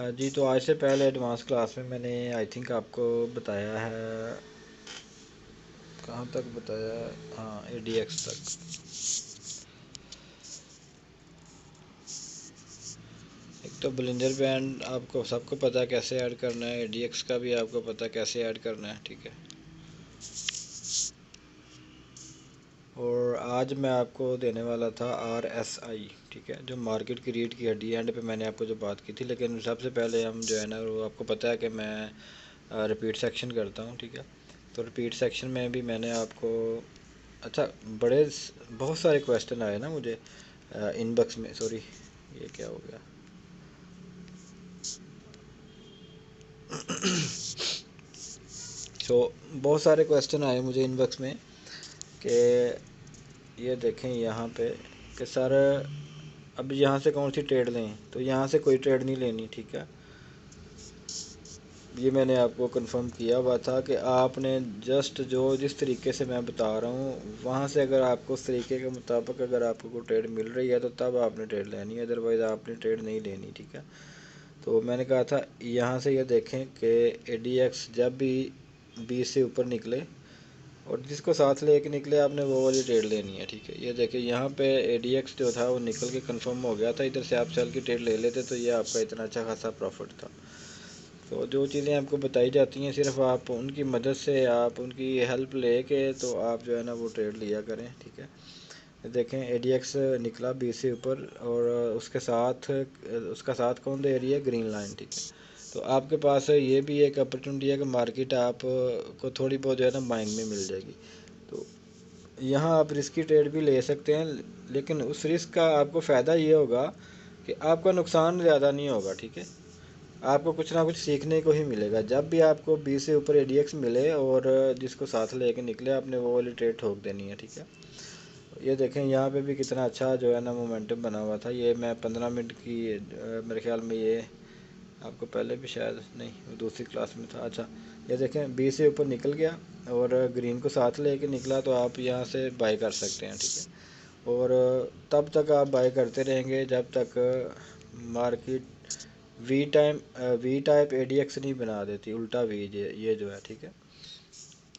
जी, तो आज से पहले एडवांस क्लास में मैंने आई थिंक आपको बताया है, कहाँ तक बताया है, हाँ ADX तक। एक तो बलिंजर बैंड आपको सबको पता कैसे ऐड करना है, ADX का भी आपको पता कैसे ऐड करना है, ठीक है। और आज मैं आपको देने वाला था RSI, ठीक है, जो मार्केट की रीढ़ की हड्डी। एंड पे मैंने आपको जो बात की थी, लेकिन सबसे पहले हम जो है ना, वो आपको पता है कि मैं रिपीट सेक्शन करता हूँ, ठीक है। तो रिपीट सेक्शन में भी मैंने आपको, अच्छा, बड़े बहुत सारे क्वेश्चन आए ना मुझे इनबॉक्स में, सॉरी ये क्या हो गया। सो बहुत सारे क्वेश्चन आए मुझे इनबॉक्स में कि ये देखें यहाँ पे कि सर अब यहाँ से कौन सी ट्रेड लें, तो यहाँ से कोई ट्रेड नहीं लेनी, ठीक है। ये मैंने आपको कंफर्म किया हुआ था कि आपने जस्ट जो जिस तरीके से मैं बता रहा हूँ वहाँ से अगर आपको उस तरीके के मुताबिक अगर आपको कोई ट्रेड मिल रही है तो तब आपने ट्रेड लेनी है, अदरवाइज़ आपने ट्रेड नहीं लेनी, ठीक है। तो मैंने कहा था यहाँ से ये देखें कि ADX जब भी 20 से ऊपर निकले और जिसको साथ लेके निकले आपने वो वाली ट्रेड लेनी है, ठीक है। ये देखिए यहाँ पे ADX जो था वो निकल के कंफर्म हो गया था, इधर से आप सेल की ट्रेड ले लेते तो ये आपका इतना अच्छा खासा प्रॉफिट था। तो जो चीज़ें आपको बताई जाती हैं सिर्फ आप उनकी मदद से, आप उनकी हेल्प ले के तो आप जो है ना वो ट्रेड लिया करें, ठीक है। देखें ADX निकला 20 से ऊपर और उसका साथ कौन दे रही है, ग्रीन लाइन, ठीक है। तो आपके पास ये भी एक अपॉर्चुनिटी है कि मार्केट आप को थोड़ी बहुत जो है ना बाइंग में मिल जाएगी। तो यहाँ आप रिस्की ट्रेड भी ले सकते हैं, लेकिन उस रिस्क का आपको फ़ायदा ये होगा कि आपका नुकसान ज़्यादा नहीं होगा, ठीक है। आपको कुछ ना कुछ सीखने को ही मिलेगा। जब भी आपको 20 से ऊपर ADX मिले और जिसको साथ लेके निकले आपने वो वाली ट्रेड ठोक देनी है, ठीक है। ये देखें यहाँ पे भी कितना अच्छा जो है ना मोमेंटम बना हुआ था। ये मैं 15 मिनट की मेरे ख्याल में ये आपको पहले भी शायद नहीं दूसरी क्लास में था। अच्छा, ये देखें 20 से ऊपर निकल गया और ग्रीन को साथ लेके निकला तो आप यहाँ से बाई कर सकते हैं, ठीक है। और तब तक आप बाई करते रहेंगे जब तक मार्केट वी टाइप ADX नहीं बना देती, उल्टा वी ये जो है, ठीक है।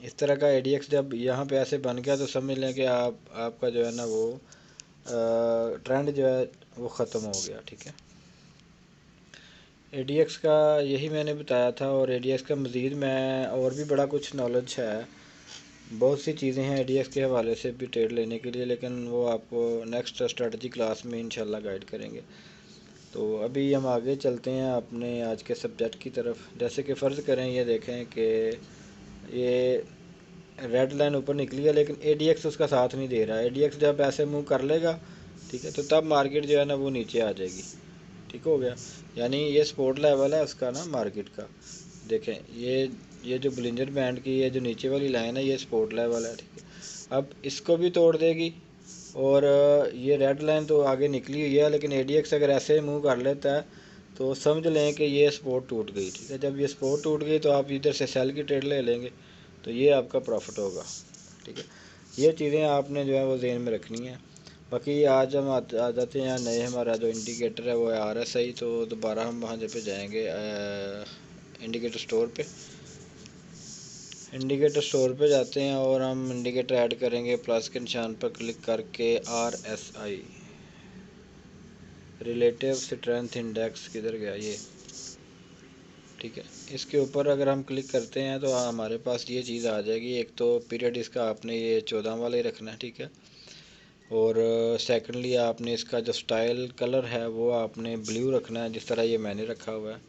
इस तरह का ADX जब यहाँ पे ऐसे बन गया तो समझ लें कि आपका जो है ना वो ट्रेंड जो है वो ख़त्म हो गया, ठीक है। ADX का यही मैंने बताया था, और ADX का मज़ीद मैं और भी बड़ा कुछ नॉलेज है, बहुत सी चीज़ें हैं ADX के हवाले से भी ट्रेड लेने के लिए, लेकिन वो आपको नेक्स्ट स्ट्रेटजी क्लास में इंशाल्लाह गाइड करेंगे। तो अभी हम आगे चलते हैं अपने आज के सब्जेक्ट की तरफ। जैसे कि फ़र्ज़ करें ये देखें कि ये रेड लाइन ऊपर निकली है लेकिन ADX उसका साथ नहीं दे रहा है। ADX जब ऐसे मूव कर लेगा, ठीक है, तो तब मार्केट जो है ना वो नीचे आ जाएगी, ठीक हो गया। यानी ये सपोर्ट लेवल है उसका ना मार्केट का। देखें ये जो बलिंजर बैंड की ये जो नीचे वाली लाइन है ये सपोर्ट लेवल है, ठीक है। अब इसको भी तोड़ देगी और ये रेड लाइन तो आगे निकली हुई है, लेकिन ADX अगर ऐसे मूव कर लेता है तो समझ लें कि ये सपोर्ट टूट गई, ठीक है। जब ये सपोर्ट टूट गई तो आप इधर से सेल की ट्रेड ले लेंगे तो ये आपका प्रॉफिट होगा, ठीक है। ये चीज़ें आपने जो है वो ज़हन में रखनी है। बाकी आज हम आ जाते हैं नए, हमारा जो इंडिकेटर है वो है RSI। तो दोबारा हम वहाँ पे जाएंगे इंडिकेटर स्टोर पे। इंडिकेटर स्टोर पे जाते हैं और हम इंडिकेटर ऐड करेंगे, प्लस के निशान पर क्लिक करके RSI रिलेटिव स्ट्रेंथ इंडेक्स किधर गया ये, ठीक है। इसके ऊपर अगर हम क्लिक करते हैं तो हमारे पास ये चीज़ आ जाएगी। एक तो पीरियड इसका आपने ये 14 वाले रखना है, ठीक है। और सेकंडली आपने इसका जो स्टाइल कलर है वो आपने ब्लू रखना है, जिस तरह ये मैंने रखा हुआ है।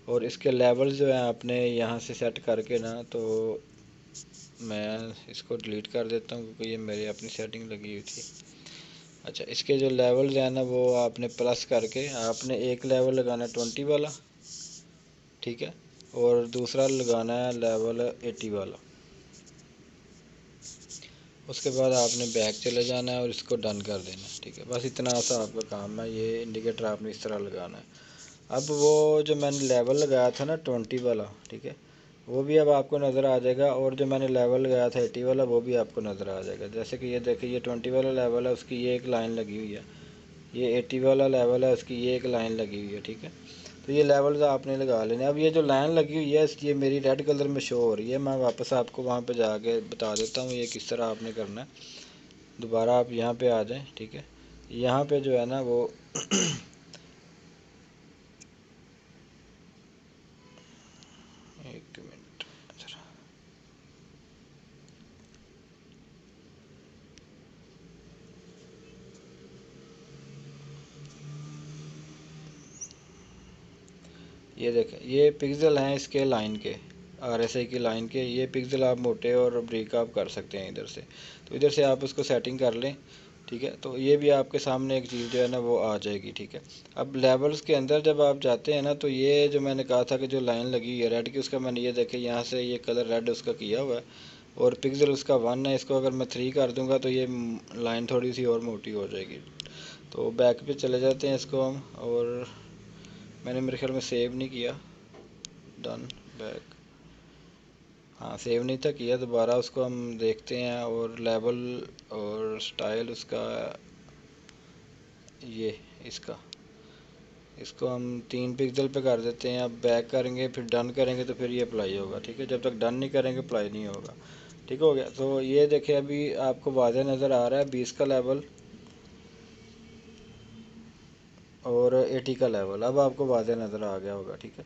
और इसके लेवल जो है आपने यहाँ से सेट करके ना, तो मैं इसको डिलीट कर देता हूँ क्योंकि ये मेरी अपनी सेटिंग लगी हुई थी। अच्छा, इसके जो लेवल्स हैं ना वो आपने प्लस करके आपने एक लेवल लगाना है 20 वाला, ठीक है, और दूसरा लगाना है लेवल 80 वाला। उसके बाद आपने बैक चले जाना है और इसको डन कर देना है, ठीक है। बस इतना सा आपका काम है। ये इंडिकेटर आपने इस तरह लगाना है। अब वो जो मैंने लेवल लगाया था ना 20 वाला, ठीक है, वो भी अब आपको नज़र आ जाएगा। और जो मैंने लेवल लगाया था 80 वाला वो भी आपको नज़र आ जाएगा। जैसे कि ये देखिए ये 20 वाला लेवल है उसकी ये एक लाइन लगी हुई है, ये 80 वाला लेवल है उसकी ये एक लाइन लगी हुई है, ठीक है। तो ये लेवल्स आपने लगा लेने। अब ये जो लाइन लगी हुई है ये मेरी रेड कलर में शो हो रही है, मैं वापस आपको वहाँ पे जाके बता देता हूँ ये किस तरह आपने करना है। दोबारा आप यहाँ पे आ जाएं, ठीक है। यहाँ पे जो है ना वो एक मिनट, ये देखें ये पिक्सल हैं इसके लाइन के, RSI की लाइन के। ये पिक्सल आप मोटे और ब्रीक आप कर सकते हैं इधर से, तो इधर से आप उसको सेटिंग कर लें, ठीक है। तो ये भी आपके सामने एक चीज़ जो है ना वो आ जाएगी, ठीक है। अब लेवल्स के अंदर जब आप जाते हैं ना, तो ये जो मैंने कहा था कि जो लाइन लगी है रेड की, उसका मैंने ये देखे यहाँ से ये कलर रेड उसका किया हुआ है और पिक्सल उसका 1 है। इसको अगर मैं 3 कर दूंगा तो ये लाइन थोड़ी सी और मोटी हो जाएगी। तो बैक पे चले जाते हैं इसको हम, और मैंने मेरे ख्याल में सेव नहीं किया, डन बैक, हाँ सेव नहीं था किया। दोबारा उसको हम देखते हैं और लेवल और स्टाइल उसका ये इसको हम 3 पिक्सल पे कर देते हैं। अब बैक करेंगे फिर डन करेंगे तो फिर ये अप्लाई होगा, ठीक है। जब तक डन नहीं करेंगे अप्लाई नहीं होगा, ठीक हो गया। तो ये देखिए अभी आपको वाज़ेह नज़र आ रहा है 20 का लेवल और 80 का लेवल, अब आपको वाज़ेह नज़र आ गया होगा, ठीक है।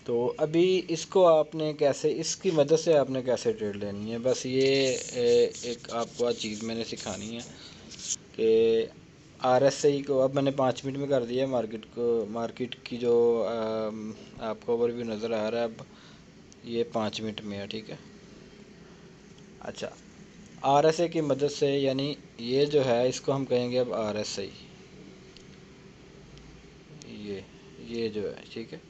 तो अभी इसको आपने कैसे, इसकी मदद से आपने कैसे ट्रेड लेनी है, बस ये एक आपको चीज़ मैंने सिखानी है कि RSI को अब मैंने 5 मिनट में कर दिया है। मार्केट की जो आपको ओवरव्यू नज़र आ रहा है अब ये 5 मिनट में है, ठीक है। अच्छा, RSI की मदद से, यानी ये जो है इसको हम कहेंगे अब RSI, ये जो है, ठीक है।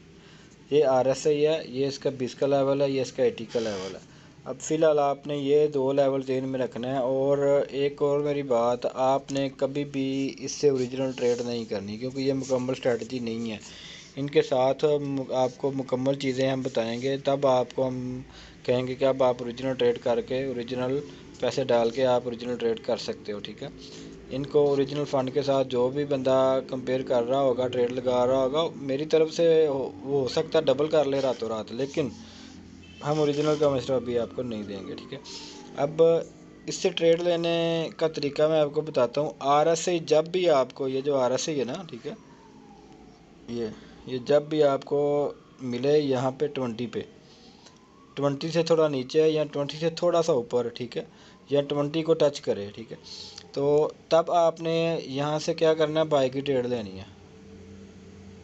ये RSI है, ये इसका 20 का लेवल है, ये इसका 80 का लेवल है। अब फ़िलहाल आपने ये 2 लेवल 3 में रखना है। और एक और मेरी बात, आपने कभी भी इससे ओरिजिनल ट्रेड नहीं करनी, क्योंकि ये मुकम्मल स्ट्रेटजी नहीं है। इनके साथ आपको मुकम्मल चीज़ें हम बताएंगे, तब आपको हम कहेंगे कि अब आप ओरिजिनल ट्रेड करके ओरिजिनल पैसे डाल के आप ओरिजिनल ट्रेड कर सकते हो, ठीक है। इनको ओरिजिनल फ़ंड के साथ जो भी बंदा कंपेयर कर रहा होगा, ट्रेड लगा रहा होगा, मेरी तरफ से वो हो सकता है डबल कर ले रातों रात, लेकिन हम ओरिजिनल का मशवरा अभी आपको नहीं देंगे, ठीक है। अब इससे ट्रेड लेने का तरीका मैं आपको बताता हूँ। RSI जब भी आपको, ये जो RSI है ना, ठीक है, ये जब भी आपको मिले यहाँ पे 20 से थोड़ा नीचे या 20 से थोड़ा सा ऊपर, ठीक है, या 20 को टच करे, ठीक है, तो तब आपने यहाँ से क्या करना है, बाई की ट्रेड लेनी है।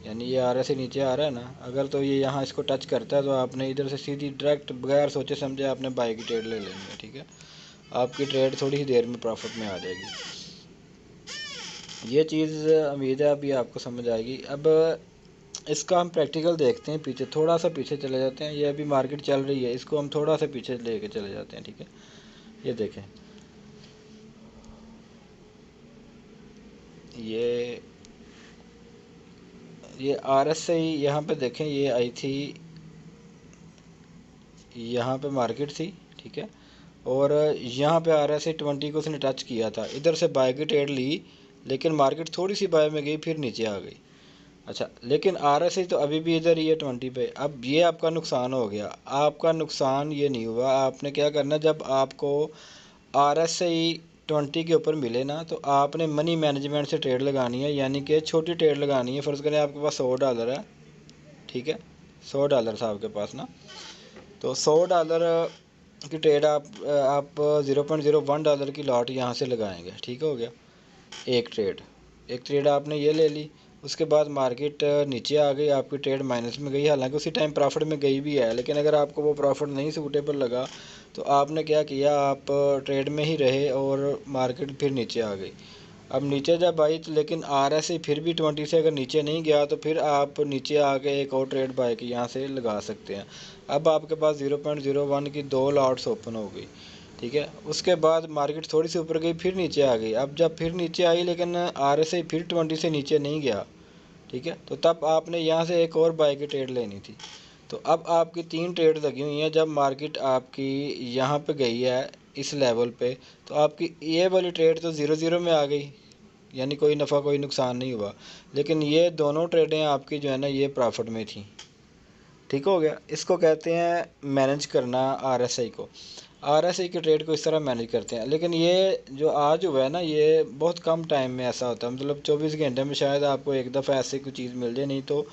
यानी ये RSI नीचे आ रहा है ना, अगर तो ये यहाँ इसको टच करता है तो आपने इधर से सीधी डायरेक्ट बगैर सोचे समझे आपने बाई की ट्रेड ले लेनी है, ठीक है। आपकी ट्रेड थोड़ी ही देर में प्रॉफिट में आ जाएगी। ये चीज़ उम्मीद है अभी आपको समझ आएगी। अब इसका हम प्रैक्टिकल देखते हैं, पीछे थोड़ा सा पीछे चले जाते हैं। ये अभी मार्केट चल रही है, इसको हम थोड़ा सा पीछे लेके चले जाते हैं, ठीक है। ये देखें, ये RSI यहाँ पे देखें, ये आई थी, यहाँ पे मार्केट थी, ठीक है, और यहाँ पे RSI 20 को उसने टच किया था, इधर से बाय की ट्रेड ली, लेकिन मार्केट थोड़ी सी बाय में गई फिर नीचे आ गई। अच्छा, लेकिन RSI तो अभी भी इधर ही है 20 पे। अब ये आपका नुकसान हो गया। आपका नुकसान ये नहीं हुआ, आपने क्या करना, जब आपको RSI 20 के ऊपर मिले ना, तो आपने मनी मैनेजमेंट से ट्रेड लगानी है, यानी कि छोटी ट्रेड लगानी है। फ़र्ज़ करें आपके पास $100 है, ठीक है, $100 था आपके पास ना, तो $100 की ट्रेड आप $0.01 की लॉट यहाँ से लगाएंगे, ठीक हो गया। एक ट्रेड आपने ये ले ली, उसके बाद मार्केट नीचे आ गई, आपकी ट्रेड माइनस में गई, हालांकि उसी टाइम प्रॉफिट में गई भी है, लेकिन अगर आपको वो प्रॉफिट नहीं सूटेबल लगा तो आपने क्या किया, आप ट्रेड में ही रहे और मार्केट फिर नीचे आ गई। अब नीचे जब आई तो, लेकिन RSI फिर भी 20 से अगर नीचे नहीं गया तो फिर आप नीचे आके एक और ट्रेड बाय की यहाँ से लगा सकते हैं। अब आपके पास 0.01 की 2 लॉट्स ओपन हो गई, ठीक है। उसके बाद मार्केट थोड़ी सी ऊपर गई फिर नीचे आ गई। अब जब फिर नीचे आई लेकिन RSI फिर 20 से नीचे नहीं गया, ठीक है, तो तब आपने यहाँ से एक और बाय की ट्रेड लेनी थी। तो अब आपकी 3 ट्रेड लगी हुई हैं। जब मार्केट आपकी यहाँ पे गई है इस लेवल पे, तो आपकी ये वाली ट्रेड तो 0-0 में आ गई, यानी कोई नफ़ा कोई नुकसान नहीं हुआ। लेकिन ये दोनों ट्रेडें आपकी जो है ना ये प्रॉफिट में थी। ठीक हो गया। इसको कहते हैं मैनेज करना आरएसआई को। आरएसआई की ट्रेड को इस तरह मैनेज करते हैं। लेकिन ये जो आज हुआ है ना ये बहुत कम टाइम में ऐसा होता है, मतलब 24 घंटे में शायद आपको एक दफ़ा ऐसी कोई चीज़ मिल जाए, नहीं तो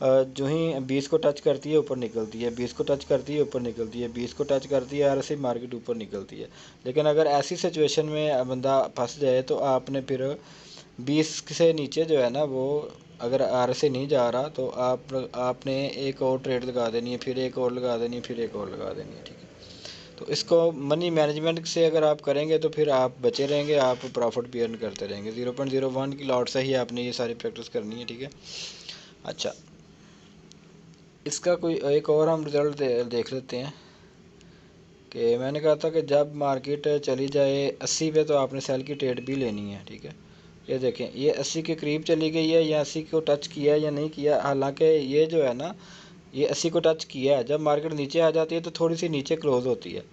जो ही 20 को टच करती है ऊपर निकलती है, 20 को टच करती है ऊपर निकलती है, 20 को टच करती है आरएसआई मार्केट ऊपर निकलती है। लेकिन अगर ऐसी सिचुएशन में बंदा फंस जाए तो आपने फिर 20 से नीचे जो है ना वो अगर आरएसआई नहीं जा रहा तो आपने एक और ट्रेड लगा देनी है, फिर एक और लगा देनी है, फिर एक और लगा देनी है। ठीक है, तो इसको मनी मैनेजमेंट से अगर आप करेंगे तो फिर आप बचे रहेंगे, आप प्रॉफिट भी अर्न करते रहेंगे। 0.01 की लॉट से ही आपने ये सारी प्रैक्टिस करनी है। ठीक है, अच्छा इसका कोई एक और हम रिज़ल्ट देख लेते हैं कि मैंने कहा था कि जब मार्केट चली जाए 80 पे तो आपने सेल की ट्रेड भी लेनी है। ठीक है, ये देखें ये 80 के करीब चली गई है या 80 को टच किया है या नहीं किया। हालांकि ये जो है ना ये 80 को टच किया है। जब मार्केट नीचे आ जाती है तो थोड़ी सी नीचे क्लोज होती है।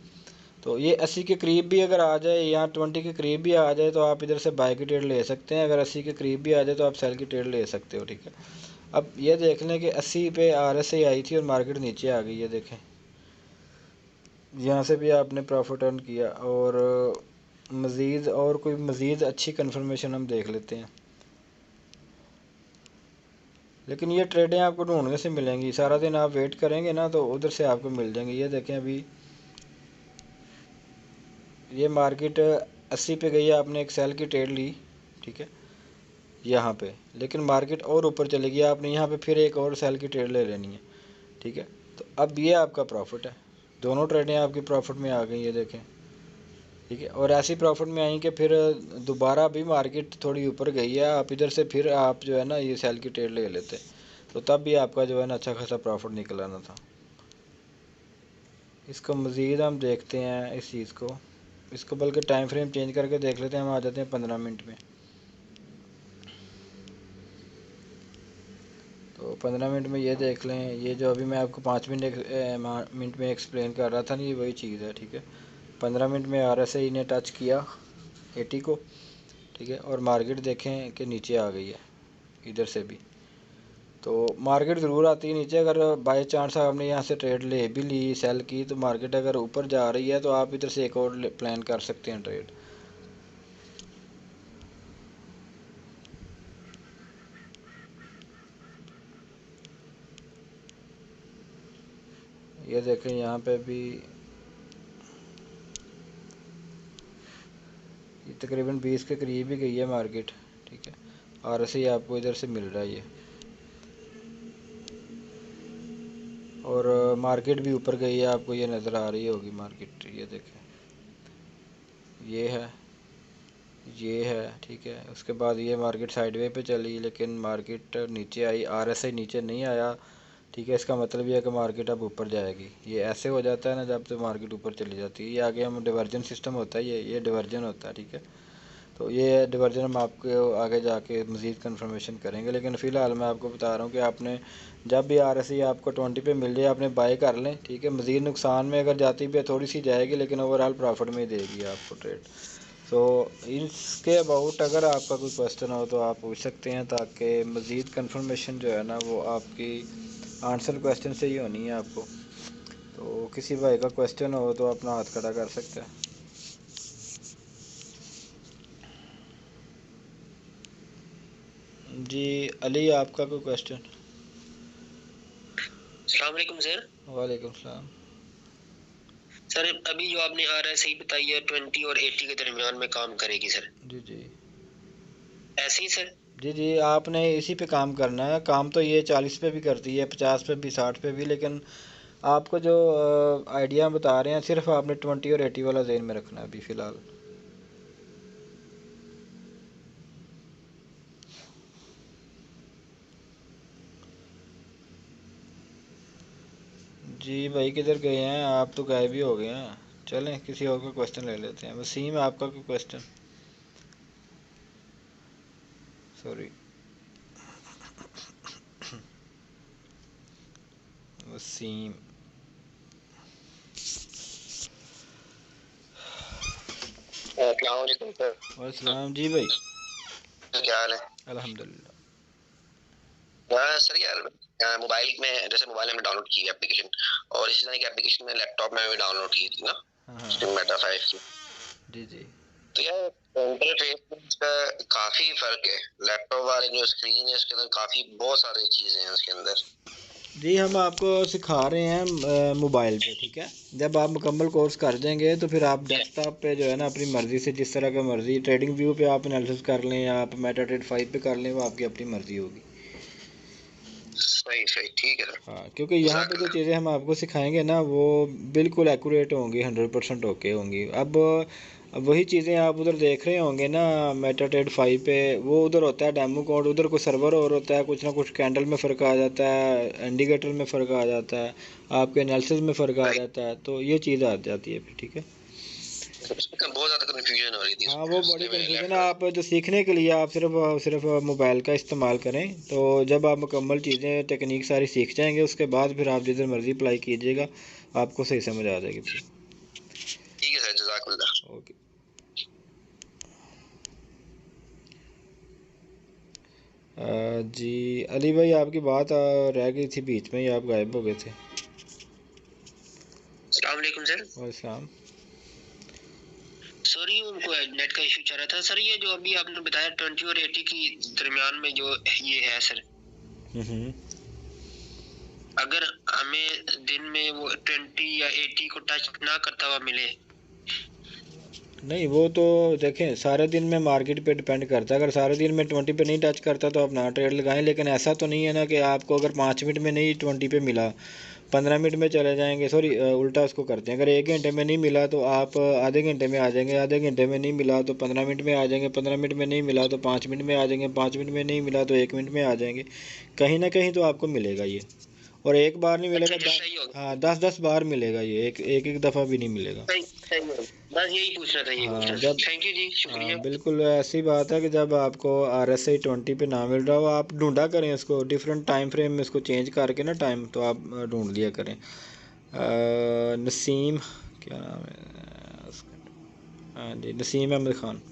तो ये 80 के करीब भी अगर आ जाए या 20 के करीब भी आ जाए तो आप इधर से बाय की ट्रेड ले सकते हैं। अगर 80 के करीब भी आ जाए तो आप सेल की ट्रेड ले सकते हो। ठीक है, अब ये देख लें कि 80 पे आरएसआई आई थी और मार्केट नीचे आ गई है। देखें यहाँ से भी आपने प्रॉफिट अर्न किया। और मज़ीद और कोई मज़ीद अच्छी कन्फर्मेशन हम देख लेते हैं। लेकिन ये ट्रेडें आपको ढूंढने से मिलेंगी, सारा दिन आप वेट करेंगे ना तो उधर से आपको मिल जाएंगे। ये देखें अभी ये मार्केट 80 पे गई है, आपने एक सेल की ट्रेड ली। ठीक है, यहाँ पे लेकिन मार्केट और ऊपर चलेगी, आपने यहाँ पे फिर एक और सेल की ट्रेड ले लेनी है। ठीक है, तो अब ये आपका प्रॉफिट है, दोनों ट्रेडें आपकी प्रॉफिट में आ गई ये देखें। ठीक है, और ऐसी प्रॉफिट में आई कि फिर दोबारा भी मार्केट थोड़ी ऊपर गई है, आप इधर से फिर आप जो है ना ये सेल की ट्रेड ले लेते तो तब भी आपका जो है ना अच्छा खासा प्रॉफिट निकल आना था। इसको मज़ीद हम देखते हैं इस चीज़ को, इसको बल्कि टाइम फ्रेम चेंज करके देख लेते हैं। हम आ जाते हैं 15 मिनट में। तो 15 मिनट में ये देख लें, ये जो अभी मैं आपको 5 मिनट में एक्सप्लेन कर रहा था ना ये वही चीज़ है। ठीक है, 15 मिनट में आरएसआई ने टच किया 80 को। ठीक है, और मार्केट देखें कि नीचे आ गई है इधर से भी। तो मार्केट ज़रूर आती है नीचे। अगर बाई चांस आपने यहाँ से ट्रेड ले भी ली सेल की तो मार्केट अगर ऊपर जा रही है तो आप इधर से एक और प्लान कर सकते हैं ट्रेड। ये देखें यहाँ पे भी तकरीबन 20 के करीब ही गई है मार्केट। ठीक है, आरएसआई आपको इधर से मिल रहा है ये, और मार्केट भी ऊपर गई है, आपको ये नज़र आ रही होगी मार्केट। ये देखें ये है, ये है। ठीक है, उसके बाद ये मार्केट साइडवे पे चली लेकिन मार्केट नीचे आई, आरएसआई नीचे नहीं आया। ठीक है, इसका मतलब ये है कि मार्केट अब ऊपर जाएगी। ये ऐसे हो जाता है ना जब तो मार्केट ऊपर चली जाती है। ये आगे हम डिवर्जन सिस्टम होता है, ये डिवर्जन होता है। ठीक है, तो ये डिवर्जन हम आपको आगे जाके मज़ीद कंफर्मेशन करेंगे। लेकिन फ़िलहाल मैं आपको बता रहा हूँ कि आपने जब भी आरएसआई आपको 20 पे मिल जाए आपने बाय कर लें। ठीक है, मज़ीद नुकसान में अगर जाती भी थोड़ी सी जाएगी लेकिन ओवरऑल प्रॉफिट में ही देगी आपको ट्रेड। तो इसके अबाउट अगर आपका कोई क्वेश्चन हो तो आप पूछ सकते हैं, ताकि मज़ीद कंफर्मेशन जो है ना वो आपकी आंसर क्वेश्चन से ही होनी है आपको। तो किसी भाई का क्वेश्चन हो तो अपना हाथ खड़ा कर सकते हैं। जी अली, आपका कोई क्वेश्चन? अस्सलाम वालेकुम सर। वालेकुम सलाम। सर अभी जो आपने आरएसआई बताई है 20 और 80 के दरमियान में काम करेगी सर? जी जी ऐसे ही सर? जी जी, आपने इसी पे काम करना है। काम तो ये 40 पे भी करती है, 50 पे भी, 60 पे भी। लेकिन आपको जो आइडिया बता रहे हैं सिर्फ आपने 20 और 80 वाला ज़हन में रखना है अभी फ़िलहाल। जी भाई किधर गए हैं आप? तो गायब ही हो गए हैं। चलें किसी और का क्वेश्चन ले लेते हैं। वसीम, आपका कोई क्वेश्चन? सॉरी, वसीम। अस्सलाम वालेकुम सर। वालेकुम जी भाई। क्या हाल है? अल्हम्दुलिल्लाह। सर यार मोबाइल में, जैसे मोबाइल हमने डाउनलोड की एप्लीकेशन, और इसी तरह की एप्लीकेशन में लैपटॉप में भी डाउनलोड की थी ना, हाँ हाँ। मेटा 5 की। जी जी। तो यार इंटरफेस में इसका काफी फर्क है। लैपटॉप वाले जो स्क्रीन है उसके अंदर काफी बहुत सारी चीजें हैं उसके अंदर। जी हम आपको सिखा रहे हैं मोबाइल पे, ठीक है। जब आप मुकम्मल कोर्स कर देंगे तो फिर आप डेस्कटॉप पे जो है ना अपनी मर्ज़ी से, जिस तरह का मर्ज़ी ट्रेडिंग व्यू पे आप एनालिसिस कर लें या आप मेटाट्रेड 5 पे कर लें, वो आपकी अपनी मर्ज़ी होगी। सही सही, ठीक है सर। हाँ, क्योंकि यहाँ पे जो जज़ाकल्लाह। चीज़ें हम आपको सिखाएंगे ना वो बिल्कुल एक्यूरेट होंगी, 100% ओके होंगी। अब वही चीज़ें आप उधर देख रहे होंगे ना मेटाट्रेड 5 पे, वो उधर होता है डेमो कोड, उधर कोई सर्वर और होता है, कुछ ना कुछ कैंडल में फ़र्क आ जाता है, इंडिकेटर में फ़र्क आ जाता है, आपके एनालिसिस में फ़र्क आ सही। जाता है, तो ये चीज़ आ जाती है फिर, ठीक है। उसमें बहुत ज्यादा कंफ्यूजन हो रही थी हाँ, वो बड़ी उसमें मेरे कन्फ्यूजन है। लैपटॉप। आप जो सीखने के लिए आप सिर्फ मोबाइल का इस्तेमाल करें, तो जब आप मुकम्मल चीज़ें टेक्निक सारी सीख जाएंगे उसके बाद फिर आप जिधर मर्ज़ी अप्लाई कीजिएगा, आपको सही समझ आ जाएगी फिर। ठीक है सर, जज़ाकल्लाह। ओके। जी अली भाई, आपकी बात रह गई थी बीच में ही, आप गायब हो गए थे। अस्सलाम वालेकुम सर। वालेकुम। सॉरी, उनको नेट का इशू चल रहा था सर। ये जो अभी आपने बताया 20 और 80 की दरमियान में जो ये है सर, हम्म। अगर हमें दिन में वो 20 या 80 को टच ना करता हुआ मिले। नहीं, वो तो देखें सारे दिन में मार्केट पे डिपेंड करता है। अगर सारे दिन में 20 पे नहीं टच करता तो आप ना ट्रेड लगाएं, लेकिन ऐसा तो नहीं है ना कि आपको अगर 5 मिनट में नहीं 20 पे मिला, 15 मिनट में चले जाएंगे। सॉरी, उल्टा उसको करते हैं। अगर 1 घंटे में नहीं मिला तो आप आधे घंटे में आ जाएंगे, आधे घंटे में नहीं मिला तो 15 मिनट में आ जाएंगे, 15 मिनट में नहीं मिला तो 5 मिनट में आ जाएंगे, 5 मिनट में नहीं मिला तो 1 मिनट में आ जाएंगे। कहीं ना कहीं तो आपको मिलेगा ये, और एक बार नहीं मिलेगा, अच्छा, सही होगा। हाँ 10-10 बार मिलेगा ये, एक दफ़ा भी नहीं मिलेगा। सही सही होगा। बस यही पूछना था, यही हाँ पूछना था। जब थैंक यू जी, हाँ शुक्रिया। बिल्कुल ऐसी बात है कि जब आपको RSI 20 पे ना मिल रहा हो, आप ढूंढा करें इसको डिफरेंट टाइम फ्रेम में, इसको चेंज करके ना टाइम, तो आप ढूंढ लिया करें। नसीम, क्या नाम है उसका? हाँ जी, नसीम अहमद ख़ान।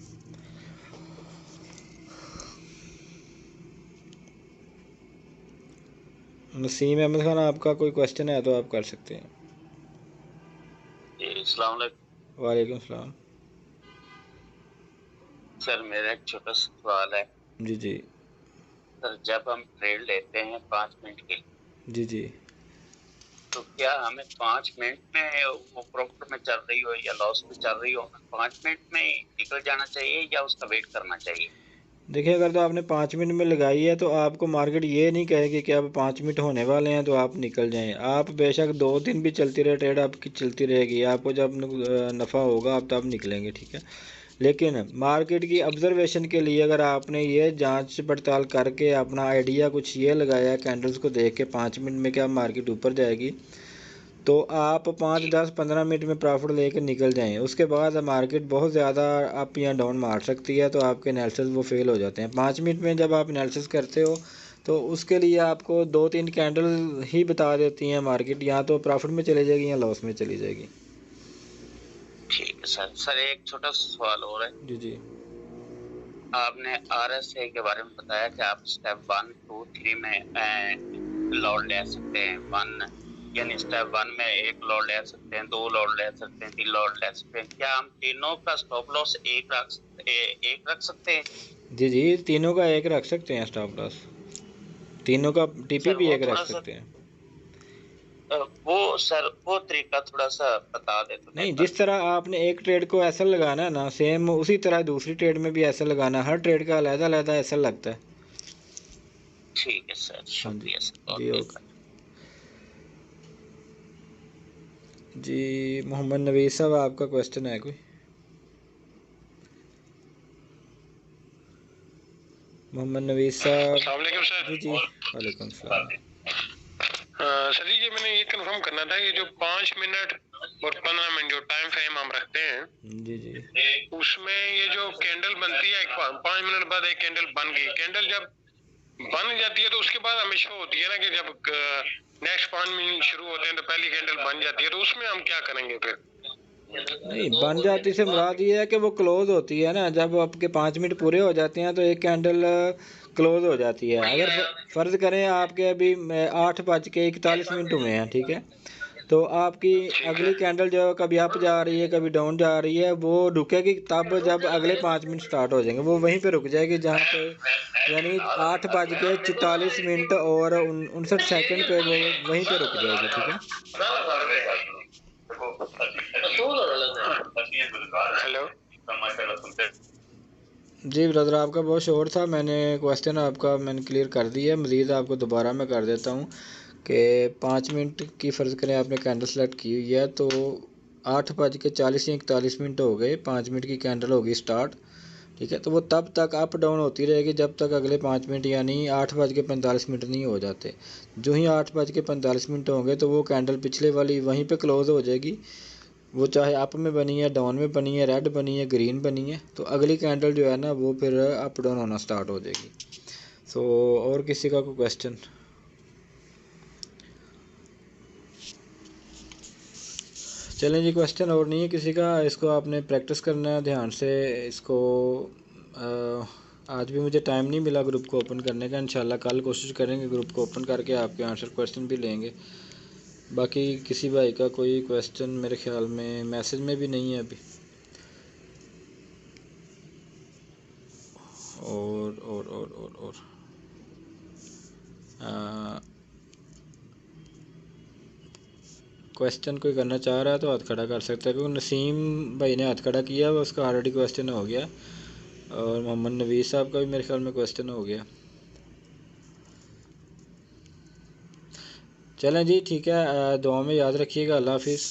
नसीम अहमद ख़ान, आपका कोई क्वेश्चन है तो आप कर सकते हैं। जी, अस्सलाम वालेकुम। वालेकुम सलाम। सर मेरा एक छोटा सा सवाल है। जी जी। सर जब हम ट्रेड लेते हैं 5 मिनट के लिए, जी जी। तो क्या हमें 5 मिनट में वो प्रॉफिट में चल रही हो या लॉस में चल रही हो, 5 मिनट में ही निकल जाना चाहिए या उसका वेट करना चाहिए? देखिए, अगर तो आपने 5 मिनट में लगाई है तो आपको मार्केट ये नहीं कहेगी कि अब 5 मिनट होने वाले हैं तो आप निकल जाएं। आप बेशक 2 दिन भी चलती रहे ट्रेड, आपकी चलती रहेगी, आपको जब नफ़ा होगा आप तब निकलेंगे, ठीक है। लेकिन मार्केट की ऑब्जर्वेशन के लिए अगर आपने ये जांच पड़ताल करके अपना आइडिया कुछ ये लगाया कैंडल्स को देख के 5 मिनट में क्या मार्केट ऊपर जाएगी, तो आप 5 10 15 मिनट में प्रॉफिट लेकर निकल जाएं। उसके बाद मार्केट बहुत ज़्यादा अप या डाउन मार सकती है, तो आपके एनालिसिस वो फेल हो जाते हैं। 5 मिनट में जब आप एनालिसिस करते हो तो उसके लिए आपको 2-3 कैंडल ही बता देती हैं मार्केट, या तो प्रॉफिट में चली जाएगी या लॉस में चली जाएगी। ठीक है सर। सर एक छोटा सा सवाल और है। जी जी। आपने RSI के बारे में बताया कि आप स्टेप 1 2 3 में लॉट ले सकते हैं। वन यानी स्टेप 1 में एक लॉट ले सकते हैं, 2 लॉट ले सकते हैं, 3 लॉट ले सकते हैं। क्या हम तीनों का स्टॉप लॉस एक रख सकते हैं? जी जी, तीनों का एक रख सकते हैं स्टॉप लॉस, तीनों का टीपी सर भी वो एक रख थोड़ा सा सकते हैं। वो तरीका थोड़ा सा बता दे तो नहीं, बेहतर। जिस तरह आपने एक ट्रेड को ऐसा लगाना है ना, सेम उसी तरह दूसरी ट्रेड में भी ऐसा लगाना है। हर ट्रेड का अलग अलग ऐसा लगता है। ठीक है सर, हाँ जी। शुक्रिया सर, बहुत जी ओके। मेहरबानी। जी मोहम्मद नवीस साहब, आपका क्वेश्चन है कोई? मोहम्मद नवीस साहब। अस्सलाम वालेकुम सर। जी जी। वालेकुम सलाम। सर जी, ये मैंने ये कंफर्म करना था, ये जो 5 मिनट और 15 मिनट जो टाइम फ्रेम हम रखते हैं, जी जी। उसमें ये जो कैंडल बनती है, 5 मिनट बाद एक कैंडल बन गई, कैंडल जब बन जाती है तो उसके बाद हमेशा होती है ना कि जब नेक्स्ट 5 मिनट शुरू होते हैं तो पहली कैंडल बन जाती है, तो उसमें हम क्या करेंगे फिर? नहीं, बन जाती से मुराद ये है कि वो क्लोज होती है ना, जब आपके 5 मिनट पूरे हो जाते हैं तो एक कैंडल क्लोज हो जाती है। अगर फ़र्ज़ करें आपके अभी 8:41 हुए हैं, ठीक है, तो आपकी ठीक अगली है। कैंडल जो कभी अप जा रही है कभी डाउन जा रही है, वो रुकेगी तब जब अगले 5 मिनट स्टार्ट हो जाएंगे, वो वहीं पे रुक जाएगी जहाँ पे, यानी 8:44 और 59 पे वो वहीं पे रुक जाएगी, ठीक है। हेलो। जी ब्रदर, आपका बहुत शोर था, मैंने क्वेश्चन आपका मैंने क्लियर कर दिया है। मज़ीद आपको दोबारा मैं कर देता हूँ कि 5 मिनट की फ़र्ज़ करें आपने कैंडल सेलेक्ट की हुई है, तो 8:40 हो गए, 5 मिनट की कैंडल होगी स्टार्ट, ठीक है। तो वो तब तक अप डाउन होती रहेगी जब तक अगले 5 मिनट यानी 8:45 नहीं हो जाते। जो ही 8:45 होंगे तो वो कैंडल पिछले वाली वहीं पे क्लोज़ हो जाएगी, वो चाहे अप में बनी है, डाउन में बनी है, रेड बनी है, ग्रीन बनी है, तो अगली कैंडल जो है ना वो फिर अप डाउन होना स्टार्ट हो जाएगी। सो और किसी का कोई क्वेश्चन? चलें जी, क्वेश्चन और नहीं है किसी का। इसको आपने प्रैक्टिस करना है ध्यान से इसको। आज भी मुझे टाइम नहीं मिला ग्रुप को ओपन करने का, इंशाल्लाह कल कोशिश करेंगे ग्रुप को ओपन करके आपके आंसर क्वेश्चन भी लेंगे। बाकी किसी भाई का कोई क्वेश्चन मेरे ख्याल में मैसेज में भी नहीं है अभी। और क्वेश्चन कोई करना चाह रहा है तो हाथ खड़ा कर सकता है, क्योंकि नसीम भाई ने हाथ खड़ा किया, उसका ऑलरेडी क्वेश्चन हो गया, और मोहम्मद नवीस साहब का भी मेरे ख्याल में क्वेश्चन हो गया। चलें जी, ठीक है, दुआ में याद रखिएगा। अल्लाह हाफिज़।